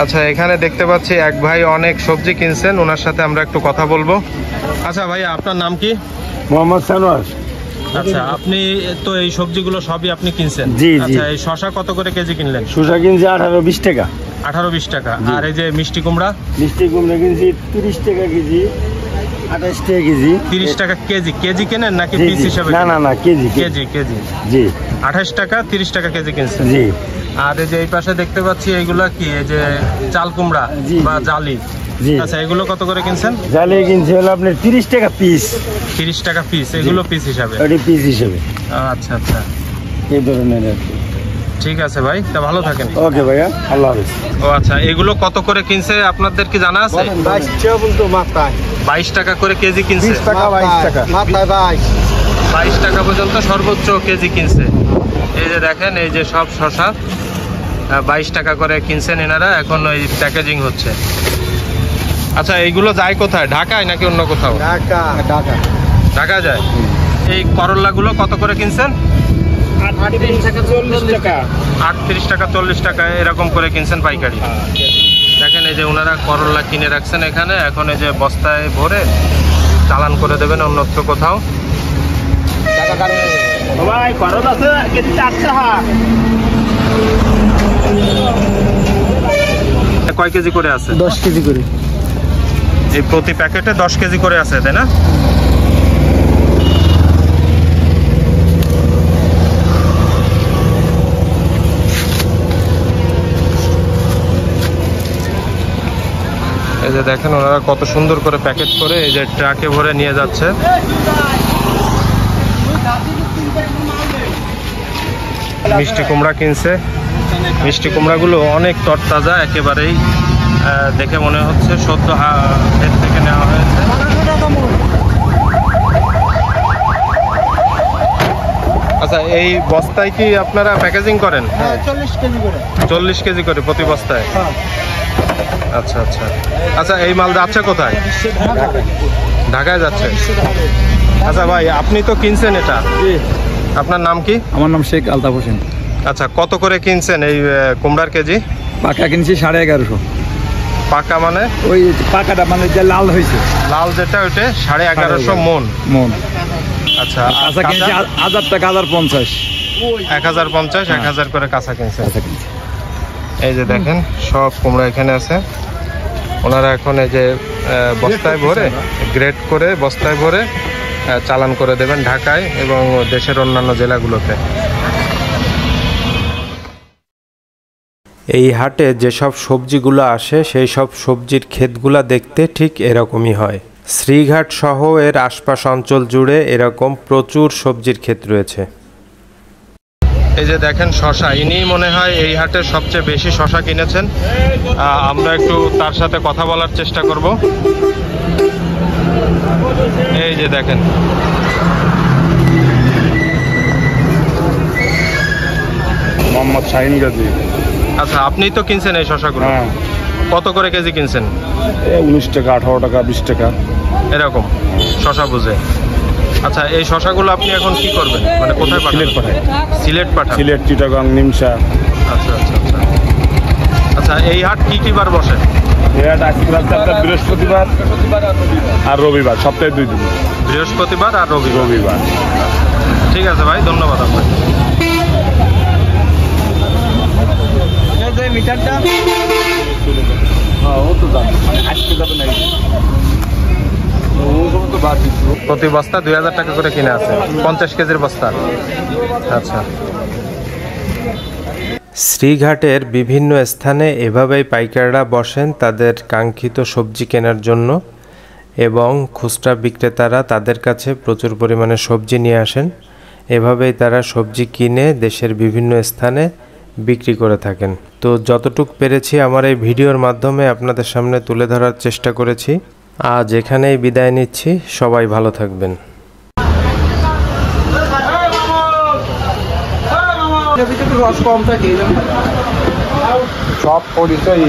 আচ্ছা, এখানে দেখতে পাচ্ছি এক ভাই অনেক সবজি কিনছেন, ওনার সাথে আমরা একটু কথা বলবো। আচ্ছা ভাই, আপনার নাম কি? মোহাম্মদ সানোয়ার। আচ্ছা, আপনি তো এই সবজিগুলো সবই আপনি কিনছেন? জি। আচ্ছা, এই শশা কত করে কেজি কিনলেন? শসা কিনছি 18-20 টাকা। 18-20 টাকা। আর এই যে মিষ্টি কুমড়া? মিষ্টি কুমড়া কিনছি 30 টাকা কেজি, 28 টাকা কেজি। 30 টাকা কেজি? কেজি কেনেন নাকি পিস হিসাবে? না কেজি কেজি। জি। 28 টাকা 30 টাকা কেজি কিনছেন? জি। আর এই যে এই পাশে দেখতে পাচ্ছি এইগুলা কি, এই যে চাল কুমড়া বা জালি? জি। আচ্ছা, এগুলো কত করে কিনছেন? জালি কিনছি হলো আপনার 30 টাকা পিস। 30 টাকা পিস? এগুলো পিস হিসাবে? ওটা পিস হিসাবে। আচ্ছা আচ্ছা, এই ধরনের আর কি। ঠিক আছে ভাই, তা ভালো থাকেন। ওকে ভাইয়া, আল্লাহ হাফেজ। ও আচ্ছা, এগুলো কত করে কিনছে আপনাদের কি জানা আছে? 22 টাকা করে কেজি কিনছে? 20 টাকা 22 টাকা মাথায় 22 টাকা পর্যন্ত সর্বোচ্চ কেজি কিনছে। এই যে দেখেন, এই যে সব শশা 22 টাকা করে কিনছেন এনারা, এখন ওই প্যাকেজিং হচ্ছে। আচ্ছা, এইগুলো যায় কোথায়? ঢাকায় নাকি অন্য কোথাও? ঢাকা যায়। এই করল্লাগুলো কত করে কিনছেন? 38 টাকা 40 টাকা। 38 টাকা 40 টাকা এরকম করে কিনছেন পাইকারি। দেখেন, এই যে ওনারা করল্লা কিনে রাখছেন এখানে, এখন এই যে বস্তায় ভরে চালান করে দেবেন অন্যত্র কোথাও। কয় কেজি করে আছে? 10 কেজি করে। এই প্রতি প্যাকেটে 10 কেজি করে আছে, তাই না? এই যে দেখেন, ওনারা কত সুন্দর করে প্যাকেট করে এই যে ট্রাকে ভরে নিয়ে যাচ্ছে। মিষ্টি কুমড়া কিনছে। মিষ্টি কুমড়াগুলো অনেক তরতাজা, একেবারেই দেখে মনে হচ্ছে সদ্য ক্ষেত থেকে নেওয়া হয়েছে। আচ্ছা, এই বস্তায় কি আপনারা প্যাকেজিং করেন? 40 কেজি করে প্রতি বস্তায়? আচ্ছা আচ্ছা আচ্ছা, এই মাল যাচ্ছে কোথায়? ঢাকায় যাচ্ছে। আচ্ছা ভাই, আপনি তো কিনছেন এটা, আপনার নাম কি? আমার নাম শেখ আলতাফ হোসেন। আচ্ছা, কত করে কিনছেন এই কুমড়ার কেজি? পাকা কিনছি 1150। পাকা মানে? ওই পাকাটা মানে যে লাল হয়েছে, লাল যেটা, ওইটা 1150 মন। আচ্ছা, কাঁচা কিনছি 1000 টাকা, 1050। 1050, 1000 করে কাঁচা কিনছে। এই যে দেখেন, সব কুমড়া এখানে আছে। ওনারা এখন এই যে বস্তায় ভরে, গ্রেড করে বস্তায় ভরে চালান করে দেবেন ঢাকায় এবং দেশের অন্যান্য জেলাগুলোতে। এই হাটে যেসব সবজিগুলো আসে, সেই সব সবজির ক্ষেতগুলা দেখতে ঠিক এরকমই হয়। শ্রীঘাট সহ এর আশপাশ অঞ্চল জুড়ে এরকম প্রচুর সবজির ক্ষেত রয়েছে। এই যে দেখেন শশা, ইনি মনে হয় এই হাটে সবচেয়ে বেশি শশা কিনেছেন। আমরা একটু তার সাথে কথা বলার চেষ্টা করব। এই যে দেখেন, মোহাম্মদ শাহিন গাজী। আচ্ছা, আপনি তো কিনছেন এই শশাগুলো? কত করে কেজি কিনছেন? 19 টাকা, 18 টাকা, 20 টাকা এরকম শশা বুঝে। আচ্ছা, এই শশাগুলো আপনি এখন কি করবেন, মানে কোথায় পাঠাবেন? সিলেট পাঠান? সিলেট, চিটাগাং, নিমসা। আচ্ছা আচ্ছা আচ্ছা আচ্ছা, এই হাট কি বার বসে? এই হাট বৃহস্পতিবার আর রবিবার, সপ্তাহে 2 দিন। বৃহস্পতিবার আর রবিবার। ঠিক আছে ভাই, ধন্যবাদ আপনাকে। প্রতি বস্তা 2000 টাকা করে কিনে আছে, 50 কেজির বস্তা। আচ্ছা, শ্রীঘাটের বিভিন্ন স্থানে এভাবেই পাইকাররা বসেন তাদের কাঙ্ক্ষিত সবজি কেনার জন্য, এবং খুচরা বিক্রেতারা তাদের কাছে প্রচুর পরিমাণে সবজি নিয়ে আসেন। এভাবেই তারা সবজি কিনে দেশের বিভিন্ন স্থানে বিক্রি করে থাকেন। তো যতটুকু পেরেছি আমার এই ভিডিওর মাধ্যমে আপনাদের সামনে তুলে ধরার চেষ্টা করেছি। আজ এখানেই বিদায় নিচ্ছি, সবাই ভালো থাকবেন। সব পরিচয়